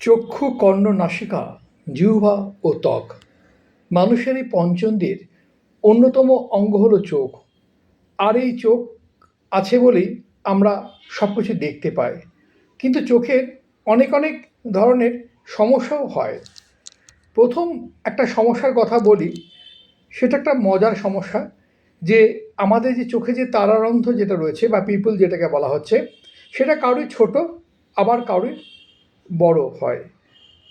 চক্ষু, কর্ণ, নাসিকা, জিহ্বা ও ত্বক। মানুষের এই পঞ্চেন্দ্রিয়ের অন্যতম অঙ্গ হলো চোখ। আর এই চোখ আছে বলেই আমরা সব কিছু দেখতে পাই। কিন্তু চোখের অনেক অনেক ধরনের সমস্যাও হয়। প্রথম একটা সমস্যার কথা বলি, সেটা একটা মজার সমস্যা যে আমাদের যে চোখে যে তারারন্ধ্র যেটা রয়েছে বা পিপল যেটাকে বলা হচ্ছে, সেটা কারোর ছোট আবার কারোর বড় হয়।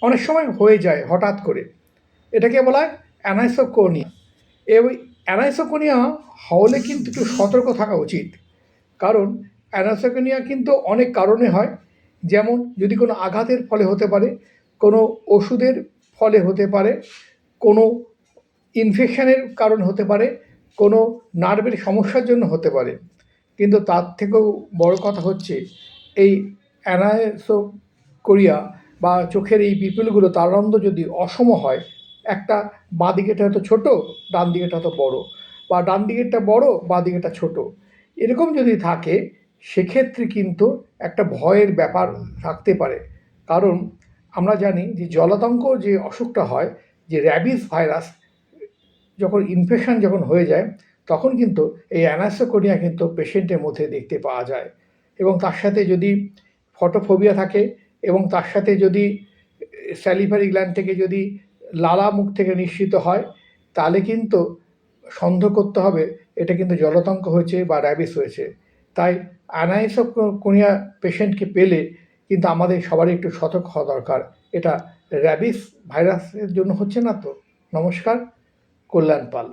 অনেক সময় হয়ে যায় হঠাৎ করে। এটাকে বলা হয় অ্যানাইসোকোনিয়া। এই অ্যানাইসোকোনিয়া হলে কিন্তু একটু সতর্ক থাকা উচিত। কারণ অ্যানাইসোকোনিয়া কিন্তু অনেক কারণে হয়। যেমন যদি কোনো আঘাতের ফলে হতে পারে, কোনো ওষুধের ফলে হতে পারে, কোনো ইনফেকশনের কারণ হতে পারে, কোনো নার্ভের সমস্যার জন্য হতে পারে। কিন্তু তার থেকেও বড় কথা হচ্ছে এই অ্যানাইসোকোরিয়া বা চোখের এই পিপলগুলো তারারন্ধ্র যদি অসম হয়, একটা বাঁ দিকেরটা হয়তো ছোট, ডান দিকেরটা হয়তো বড়, বা ডান দিকেরটা বড়, বাঁ দিকেরটা ছোট, এরকম যদি থাকে, সেক্ষেত্রে কিন্তু একটা ভয়ের ব্যাপার থাকতে পারে। কারণ আমরা জানি যে জলাতঙ্ক যে অসুখটা হয়, যে র্যাবিস ভাইরাস যখন ইনফেকশন যখন হয়ে যায়, তখন কিন্তু এই অ্যানাসোকোনিয়া কিন্তু পেশেন্টের মধ্যে দেখতে পাওয়া যায়। এবং তার সাথে যদি ফটোফোবিয়া থাকে, এবং তার সাথে যদি স্যালিভারি গ্ল্যান্ড থেকে যদি লালা মুখ থেকে নিঃসৃত হয়, তাহলে কিন্তু সন্দেহ করতে হবে এটা কিন্তু জলাতঙ্ক হয়েছে বা র্যাবিস হয়েছে। তাই অ্যানাইসোকোনিয়া পেশেন্টকে পেলে কিন্তু আমাদের সবারই একটু সতর্ক হওয়া দরকার। এটা র্যাবিস ভাইরাসের জন্য হচ্ছে না তো? নমস্কার, কল্যাণ পাল।